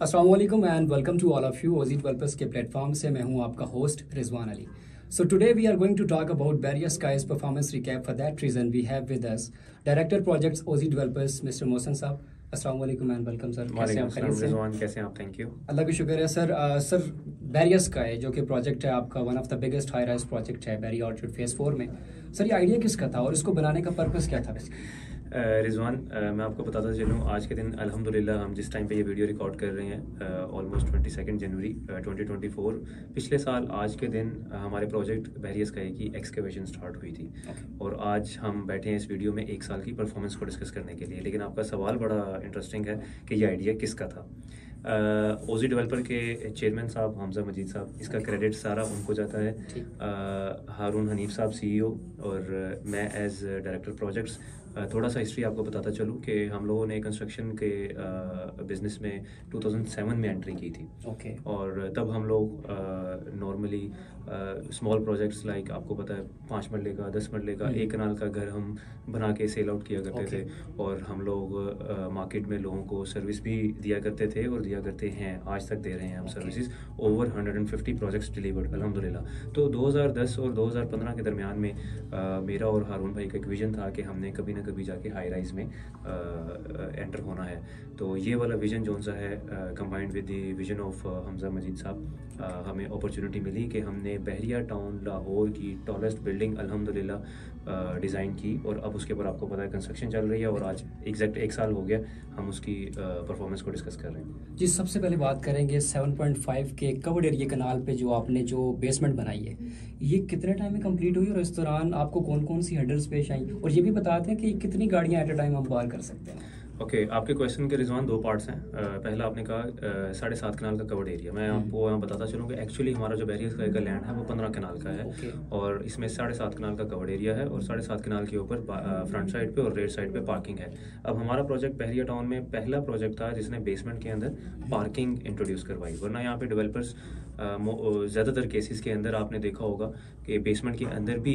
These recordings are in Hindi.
अस्सलाम वालेकुम and welcome to all of you OG developers के प्लेटफॉर्म से मैं हूं आपका host Rizwan Ali. So today we are going to talk about barrier skies performance recap. For that reason we have with us director projects OG developers mister Mohsin sahab. अस्सलाम वालेकुम एंड वेलकम सर। कैसे हैं आप? रिजवान कैसे हैं आप? Thank you. अल्लाह का शुक्र है सर। सर बैरियर स्काई जो कि प्रोजेक्ट है आपका one of the biggest high rise project है बैरियर ऑर्चर्ड फेज 4 में। सर ये आइडिया किसका था और इसको बनाने का पर्पस क्या था? रिजवान, मैं आपको बताता चलूँ, आज के दिन अल्हम्दुलिल्लाह हम जिस टाइम पे ये वीडियो रिकॉर्ड कर रहे हैं ऑलमोस्ट 22 जनवरी 2024, पिछले साल आज के दिन हमारे प्रोजेक्ट बैरियर स्काई की एक्सकवेशन स्टार्ट हुई थी। और आज हम बैठे हैं इस वीडियो में 1 साल की परफॉर्मेंस को डिस्कस करने के लिए। लेकिन आपका सवाल बड़ा इंटरेस्टिंग है कि ये आइडिया किसका था। ओजी डेवलपर के चेयरमैन साहब हमजा मजीद साहब, इसका क्रेडिट सारा उनको जाता है। हारून हनीफ साहब CEO और मैं एज डायरेक्टर प्रोजेक्ट्स। थोड़ा सा हिस्ट्री आपको बताता चलूँ कि हम लोगों ने कंस्ट्रक्शन के बिजनेस में 2007 में एंट्री की थी। और तब हम लोग नॉर्मली स्मॉल प्रोजेक्ट्स लाइक आपको पता है 5 मरले का 10 मरले का 1 कनाल का घर हम बना के सेल आउट किया करते थे। और हम लोग मार्केट में लोगों को सर्विस भी दिया करते थे और दिया करते हैं, आज तक दे रहे हैं हम सर्विसेज। ओवर 150 प्रोजेक्ट्स डिलीवर्ड अल्हम्दुलिल्लाह। तो 2010 और 2015 के दरमियान में मेरा और हारून भाई का एक विजन था कि हमने कभी कभी जाके हाई राइज में एंटर होना है। तो ये वाला विजन जो सा है combined with the vision of Hamza Majeed sahab, हमें अपॉर्चुनिटी मिली कि हमने बहरिया टाउन लाहौर की टॉलेस्ट बिल्डिंग अल्हम्दुलिल्लाह डिज़ाइन की। और अब उसके ऊपर आपको पता है कंस्ट्रक्शन चल रही है और आज एग्जैक्ट 1 साल हो गया हम उसकी परफॉर्मेंस को डिस्कस कर रहे हैं। जी, सबसे पहले बात करेंगे 7.5 के कवर्ड एरिया कनाल पे जो आपने जो बेसमेंट बनाई है, ये कितने टाइम में कंप्लीट हुई और इस दौरान आपको कौन कौन सी हर्डल्स पेश आई, और ये भी बताते हैं कि कितनी गाड़ियां एट अ टाइम हम पार कर सकते हैं? ओके, आपके क्वेश्चन के रिजवान 2 पार्ट्स हैं। पहला आपने कहा 7.5 कनाल का कवर्ड एरिया। मैं आपको यहाँ बताता चलूँ कि एक्चुअली हमारा जो बैरियर स्काई का लैंड है वो 15 कनाल का है। और इसमें 7.5 कनाल का कवर्ड एरिया है और 7.5 कनाल के ऊपर फ्रंट साइड पे और रेड साइड पे पार्किंग है। अब हमारा प्रोजेक्ट बहरिया टाउन में पहला प्रोजेक्ट था जिसने बेसमेंट के अंदर पार्किंग इंट्रोड्यूस करवाई। वरना यहाँ पे डेवलपर्स ज़्यादातर केसेस के अंदर आपने देखा होगा कि बेसमेंट के अंदर भी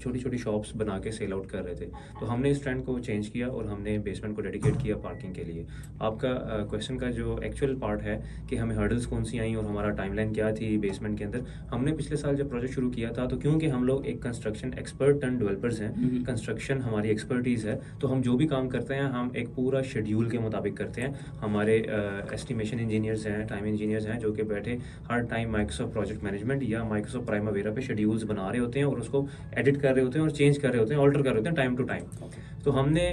छोटी छोटी शॉप्स बना के सेल आउट कर रहे थे। तो हमने इस ट्रेंड को चेंज किया और हमने बेसमेंट को डेडिकेट किया पार्किंग के लिए। आपका क्वेश्चन का जो एक्चुअल पार्ट है कि हमें हर्डल्स कौन सी आई और हमारा टाइमलाइन क्या थी बेसमेंट के अंदर, हमने पिछले साल जब प्रोजेक्ट शुरू किया था तो क्योंकि हम लोग एक कंस्ट्रक्शन एक्सपर्ट टर्न डेवलपर्स हैं, कंस्ट्रक्शन हमारी एक्सपर्टीज़ है, तो हम जो भी काम करते हैं हम एक पूरा शेड्यूल के मुताबिक करते हैं। हमारे एस्टिमेशन इंजीनियर्स हैं, टाइम इंजीनियर्स हैं जो कि बैठे हर टाइम माइक्रोसॉफ्ट प्रोजेक्ट मैनेजमेंट या माइक्रोसॉफ्ट प्राइमावेरा पे शेड्यूल्स बना रहे होते हैं और उसको एडिट कर रहे होते हैं और चेंज कर रहे होते हैं, ऑल्टर कर रहे होते हैं टाइम टू टाइम। तो हमने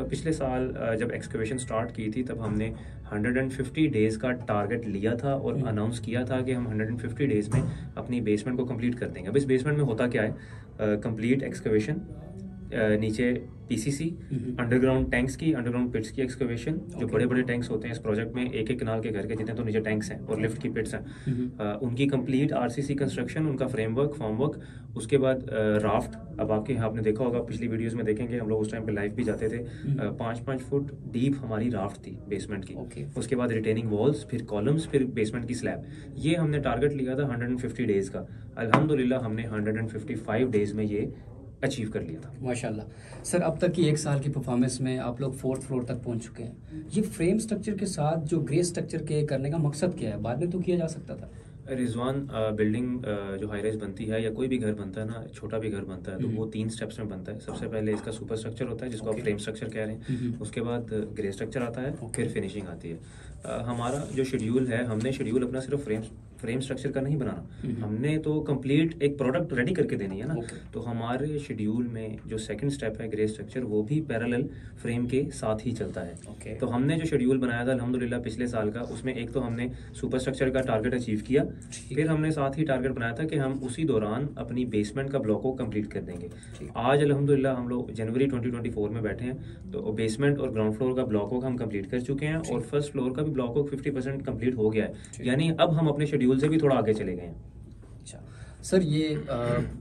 पिछले साल जब एक्सकवेशन स्टार्ट की थी तब हमने 150 डेज़ का टारगेट लिया था और अनाउंस किया था कि हम 150 डेज़ में अपनी बेसमेंट को कंप्लीट कर देंगे। अब इस बेसमेंट में होता क्या है, कंप्लीट एक्सकवेशन, नीचे PCC, अंडरग्राउंड टैंक्स की, अंडरग्राउंड पिट्स की एक्सकवेशन। जो बड़े बड़े टैंक्स होते हैं इस प्रोजेक्ट में 1-1 कनाल के घर के जितने तो नीचे टैंक्स हैं और लिफ्ट की पिट्स हैं, उनकी कंप्लीट RCC कंस्ट्रक्शन, उनका फ्रेमवर्क, फॉर्मवर्क। उसके बाद राफ्ट। अब आपके यहाँ आपने देखा होगा, पिछली वीडियोस में देखेंगे हम लोग उस टाइम पे लाइव भी जाते थे। 5-5 फुट डीप हमारी राफ्ट थी बेसमेंट की। उसके बाद रिटेनिंग वॉल्स, फिर कॉलम्स, फिर बेसमेंट की स्लैब। ये हमने टारगेट लिया था 150 डेज़ का। अल्हम्दुलिल्लाह हमने 155 डेज़ में ये अचीव कर लिया था माशाल्लाह। सर अब तक की 1 साल की परफॉर्मेंस में आप लोग 4th फ्लोर तक पहुंच चुके हैं। ये फ्रेम स्ट्रक्चर के साथ जो ग्रे स्ट्रक्चर के करने का मकसद क्या है? बाद में तो किया जा सकता था। रिजवान, बिल्डिंग जो हाई राइज बनती है या कोई भी घर बनता है ना, छोटा भी घर बनता है, तो वो 3 स्टेप्स में बनता है। सबसे पहले इसका सुपर स्ट्रक्चर होता है जिसको आप फ्रेम स्ट्रक्चर कह रहे हैं। उसके बाद ग्रे स्ट्रक्चर आता है, फिर फिनिशिंग आती है। हमारा जो शेड्यूल है, हमने शेड्यूल अपना सिर्फ फ्रेम स्ट्रक्चर का नहीं बनाना, हमने तो कंप्लीट एक प्रोडक्ट रेडी करके देनी है ना। तो हमारे शेड्यूल में जो सेकंड स्टेप है ग्रे स्ट्रक्चर, वो भी पैरेलल फ्रेम के साथ ही चलता है। तो हमने जो शेड्यूल बनाया था अल्हम्दुलिल्लाह पिछले साल का, उसमें एक तो हमने सुपर स्ट्रक्चर का टारगेट अचीव किया, फिर हमने साथ ही टारगेट बनाया था कि हम उसी दौरान अपनी बेसमेंट का ब्लॉक को कंप्लीट कर देंगे। आज अल्हम्दुलिल्लाह हम लोग जनवरी 2024 में बैठे हैं, तो बेसमेंट और ग्राउंड फ्लोर का ब्लॉक को हम कंप्लीट कर चुके हैं और फर्स्ट फ्लोर का भी ब्लॉक को 50% कंप्लीट हो गया है। यानी अब हम अपने शेड्यूल से भी थोड़ा आगे चले गए हैं। अच्छा सर, ये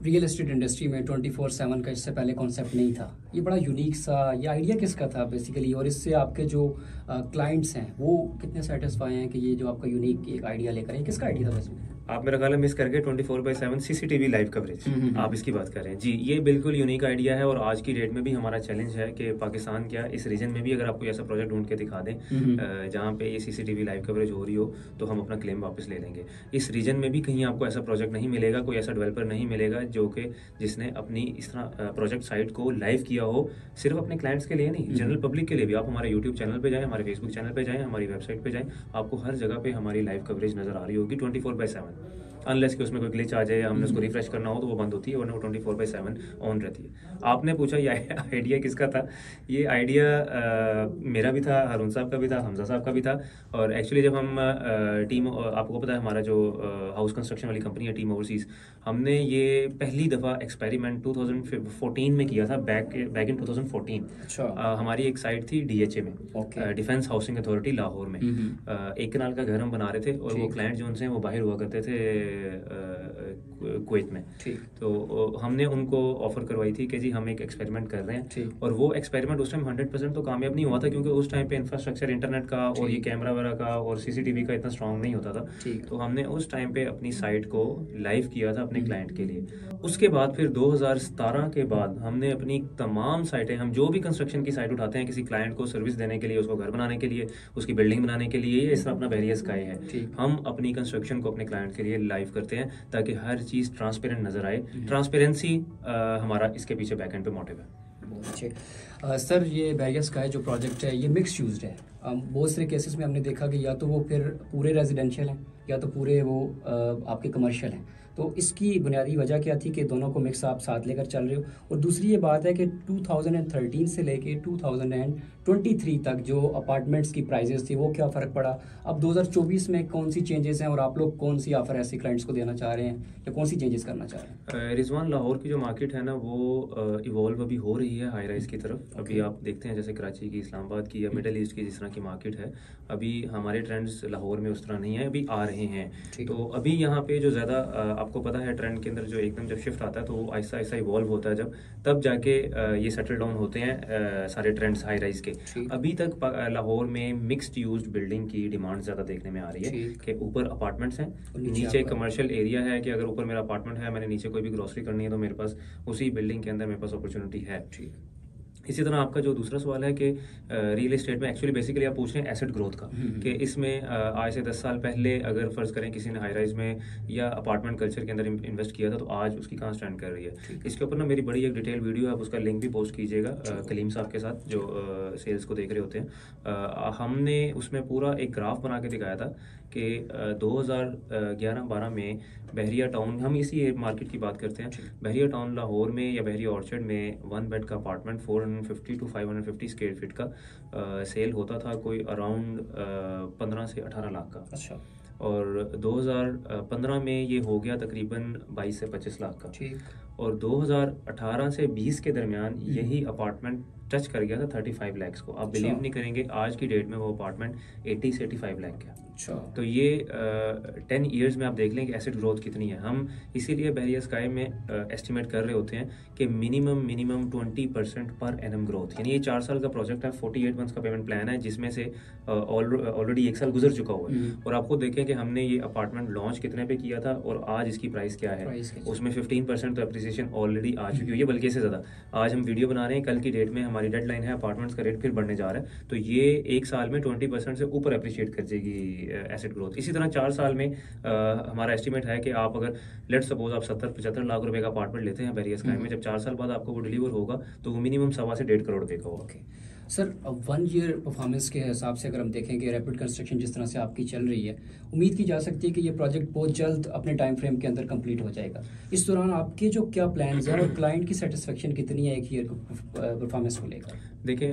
रियल एस्टेट इंडस्ट्री में 24/7 का इससे पहले कॉन्सेप्ट नहीं था। ये बड़ा यूनिक सा ये आइडिया किसका था बेसिकली, और इससे आपके जो क्लाइंट्स हैं वो कितने सेटिस्फाई हैं कि ये जो आपका यूनिक एक आइडिया लेकर आए, किसका आइडिया था बेसिकली? आप मेरा ख्याल है मिस कर गए 24/7 सीसीटीवी लाइव कवरेज, आप इसकी बात कर रहे हैं जी। ये बिल्कुल यूनिक आइडिया है और आज की डेट में भी हमारा चैलेंज है कि पाकिस्तान क्या इस रीजन में भी अगर आपको ऐसा प्रोजेक्ट ढूंढ के दिखा दें जहाँ पे ये सीसीटीवी लाइव कवरेज हो रही हो तो हम अपना क्लेम वापस ले लेंगे। इस रीजन में भी कहीं आपको ऐसा प्रोजेक्ट नहीं मिलेगा, कोई ऐसा डेवलपर नहीं मिलेगा जो कि जिसने अपनी इस तरह प्रोजेक्ट साइट को लाइव किया हो, सिर्फ अपने क्लाइंट्स के लिए नहीं, जनरल पब्लिक के लिए भी। आप हमारे यूट्यूब चैनल पे जाएं, हमारे फेसबुक चैनल पे जाएं, हमारी वेबसाइट पे जाएं, आपको हर जगह पे हमारी लाइव कवरेज नजर आ रही होगी 24/7। अनलेस कि उसमें कोई ग्लिच आ जाए या हमने उसको रिफ्रेश करना हो तो वो बंद होती है, वरना वो 24/7 ऑन रहती है। आपने पूछा ये आइडिया किसका था? ये आइडिया मेरा भी था, हारून साहब का भी था, हमजा साहब का भी था। और एक्चुअली जब हम टीम, आपको पता है हमारा जो हाउस कंस्ट्रक्शन वाली कंपनी है टीम ओवरसीज, हमने ये पहली दफ़ा एक्सपेरिमेंट 2014 में किया था, बैक इन 2014। अच्छा। हमारी एक साइट थी DHA में, डिफेंस हाउसिंग अथॉरिटी लाहौर में। 1 कनाल का घर हम बना रहे थे और वो क्लाइंट जो उनसे वो बाहर हुआ करते थे कुवैत में। तो हमने उनको ऑफर करवाई थी कि जी हम एक एक्सपेरिमेंट कर रहे हैं, और वो एक्सपेरिमेंट उस टाइम 100% तो कामयाब नहीं हुआ था, क्योंकि उस टाइम पे इंफ्रास्ट्रक्चर इंटरनेट का और ये कैमरा वगैरह का और सीसीटीवी का इतना स्ट्रांग नहीं होता था। तो हमने उस टाइम पे अपनी साइट को लाइव किया था अपने क्लाइंट के लिए। उसके बाद फिर 2017 के बाद हमने अपनी तमाम साइटें, हम जो भी कंस्ट्रक्शन की साइट उठाते हैं किसी क्लाइंट को सर्विस देने के लिए, उसको घर बनाने के लिए, उसकी बिल्डिंग बनाने के लिए, इस तरह अपना बैरियर स्काई है, हम अपनी कंस्ट्रक्शन को अपने क्लाइंट के लिए लाइव करते हैं ताकि हर चीज़ ट्रांसपेरेंट नजर आए। ट्रांसपेरेंसी हमारा इसके पीछे बैकएंड पे मोटिव है। बहुत अच्छे। सर, ये बैरियर स्काई जो प्रोजेक्ट है ये मिक्स यूज्ड है। बहुत सारे केसेस में हमने देखा कि या तो वो फिर पूरे रेजिडेंशियल हैं या तो पूरे वो आपके कमर्शियल हैं। तो इसकी बुनियादी वजह क्या थी कि दोनों को मिक्स आप साथ लेकर चल रहे हो? और दूसरी ये बात है कि 2013 से लेके 2023 तक जो अपार्टमेंट्स की प्राइजेस थी वो क्या फ़र्क पड़ा? अब 2024 में कौन सी चेंजेस हैं और आप लोग कौन सी ऑफर ऐसे क्लाइंट्स को देना चाह रहे हैं या कौन सी चेंजेस करना चाह रहे हैं? रिजवान, लाहौर की जो मार्केट है ना वो इवॉल्व अभी हो रही है हाई राइज की तरफ। अभी आप देखते हैं जैसे कराची की, इस्लामाबाद की या मिडल ईस्ट की जिस तरह की मार्केट है, अभी हमारे ट्रेंड्स लाहौर में उस तरह नहीं है, अभी आ रहे हैं। तो अभी यहाँ पे जो ज़्यादा आपको पता है ट्रेंड के अंदर जो एकदम जब शिफ्ट आता है तो वो आहिस्ता आहिस्ता इवॉल्व होता है, जब तब जाके ये सेटल डाउन होते हैं सारे ट्रेंड्स हाई राइज के। अभी तक लाहौर में मिक्स्ड यूज्ड बिल्डिंग की डिमांड ज़्यादा देखने में आ रही है कि ऊपर अपार्टमेंट्स हैं, नीचे कमर्शियल एरिया है कि अगर ऊपर मेरा अपार्टमेंट है, मैंने नीचे कोई भी ग्रोसरी करनी है तो मेरे पास उसी बिल्डिंग के अंदर मेरे पास अपॉर्चुनिटी है। इसी तरह आपका जो दूसरा सवाल है कि रियल एस्टेट में एक्चुअली बेसिकली आप पूछ रहे हैं एसेट ग्रोथ का, कि इसमें आज से 10 साल पहले अगर फर्ज करें किसी ने हाई राइज में या अपार्टमेंट कल्चर के अंदर इन्वेस्ट किया था तो आज उसकी कहाँ स्टैंड कर रही है। इसके ऊपर ना मेरी बड़ी एक डिटेल वीडियो है, आप उसका लिंक भी पोस्ट कीजिएगा कलीम साहब के साथ जो सेल्स को देख रहे होते हैं। हमने उसमें पूरा एक ग्राफ बना के दिखाया था कि 2011-12 में बहरिया टाउन, हम इसी मार्केट की बात करते हैं, बहरिया टाउन लाहौर में या बहरिया ऑर्चर्ड में 1 बेड का अपार्टमेंट 450 to 550 स्क्वायर फीट का सेल होता था, कोई अराउंड 15 से 18 लाख का। अच्छा। और 2015 में ये हो गया तकरीबन 22 से 25 लाख का। ठीक। और 2018 से 20 के दरमियान यही अपार्टमेंट टच कर गया था 35 लाख को। आप बिलीव नहीं करेंगे, आज की डेट में वो अपार्टमेंट 80 से 85 लाख का। अच्छा। तो ये 10 ईयर्स में आप देख लें कि एसेट ग्रोथ कितनी है। हम इसीलिए बहरिया स्काई में एस्टिमेट कर रहे होते हैं कि मिनिमम 20% पर एनम ग्रोथ, यानी ये 4 साल का प्रोजेक्ट है, 48 मंथ्स का पेमेंट प्लान है, जिसमें से ऑलरेडी 1 साल गुजर चुका हुआ है। और आपको देखें कि हमने ये अपार्टमेंट लॉन्च कितने पे किया था और आज इसकी प्राइस क्या है, उसमें 15% तो अप्रिसिएशन ऑलरेडी आ चुकी हुई है, बल्कि इससे ज़्यादा। आज हम वीडियो बना रहे हैं, कल की डेट में हमारी डेडलाइन है, अपार्टमेंट्स का रेट फिर बढ़ने जा रहा है, तो ये 1 साल में 20% से ऊपर अप्रिशिएट कर जाएगी एसेट ग्रोथ। इसी तरह 4 साल में हमारा एस्टिमेट है कि आप अगर लेट्स सपोज आप 70-75 लाख रुपए का अपार्टमेंट लेते हैं बहरिया स्काई में, जब 4 साल बाद आपको वो डिलीवर होगा तो वो मिनिमम 1.25 से 1.5 करोड़ रुपए का होगा। सर, 1 ईयर परफॉर्मेंस के हिसाब से अगर हम देखें कि रैपिड कंस्ट्रक्शन जिस तरह से आपकी चल रही है, उम्मीद की जा सकती है कि ये प्रोजेक्ट बहुत जल्द अपने टाइम फ्रेम के अंदर कंप्लीट हो जाएगा। इस दौरान आपके जो क्या प्लान्स हैं और क्लाइंट की सेटिस्फेक्शन कितनी है 1 ईयर परफॉर्मेंस को लेकर? देखिए,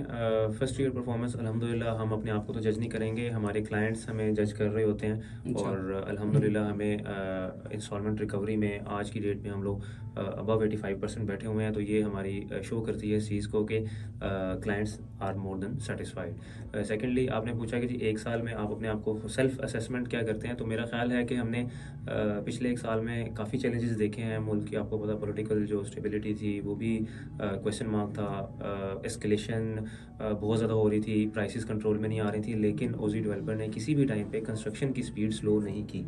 फर्स्ट ईयर परफॉर्मेंस अल्हम्दुलिल्लाह हम अपने आप को तो जज नहीं करेंगे, हमारे क्लाइंट्स हमें जज कर रहे होते हैं। और अल्हम्दुलिल्लाह हमें इंस्टॉलमेंट रिकवरी में आज की डेट में हम लोग अबव 85% बैठे हुए हैं। तो ये हमारी शो करती है इस चीज़ को कि clients are more than satisfied. Secondly आपने पूछा कि जी एक साल में आप अपने आप को सेल्फ असेसमेंट क्या करते हैं, तो मेरा ख्याल है कि हमने पिछले एक साल में काफ़ी चैलेंजेस देखे हैं मुल्क की। आपको पता पॉलिटिकल जो स्टेबिलिटी थी वो भी क्वेश्चन मार्क था, एस्केलेशन बहुत ज़्यादा हो रही थी, प्राइसेस कंट्रोल में नहीं आ रही थी, लेकिन ओजी डेवलपर ने किसी भी टाइम पे कंस्ट्रक्शन की स्पीड स्लो नहीं की।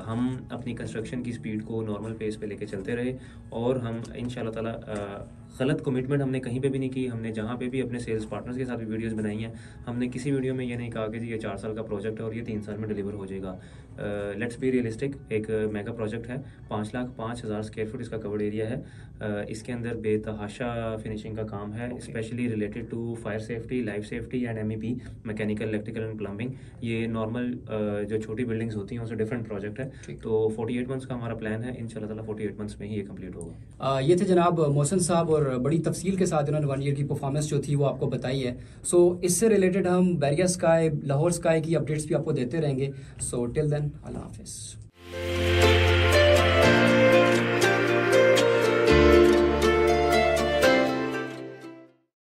हम अपनी कंस्ट्रक्शन की स्पीड को नॉर्मल पेस पे लेके चलते रहे और हम इंशाल्लाह ताला गलत कमिटमेंट हमने कहीं पे भी नहीं की। हमने जहाँ पे भी अपने सेल्स पार्टनर्स के साथ भी वीडियोस बनाई हैं, हमने किसी वीडियो में ये नहीं कहा कि जी ये 4 साल का प्रोजेक्ट है और ये 3 साल में डिलीवर हो जाएगा। लेट्स बी रियलिस्टिक, एक मेगा प्रोजेक्ट है, 5,05,000 स्क्वायर फुट इसका कवर्ड एरिया है। इसके अंदर बेतहाशा फिनिशिंग का काम है, specially related to fire safety, life safety and MEP, mechanical, electrical and plumbing. ये नॉर्मल जो छोटी बिल्डिंग्स होती हैं उससे डिफरेंट प्रोजेक्ट है। तो 48 मंथ्स का हमारा प्लान है, इंशाल्लाह ताला 48 मंथ्स में ही ये कंप्लीट होगा। ये थे जनाब मोहसिन साहब, और बड़ी तफसील के साथ इन्होंने 1 ईयर की परफॉर्मेंस जो थी वो आपको बताई है। सो इससे रिलेटेड हम बैरियर स्काई, लाहौर स्काई की अपडेट्स भी आपको देते रहेंगे। सो टिल देन, अल्लाह हाफिज़।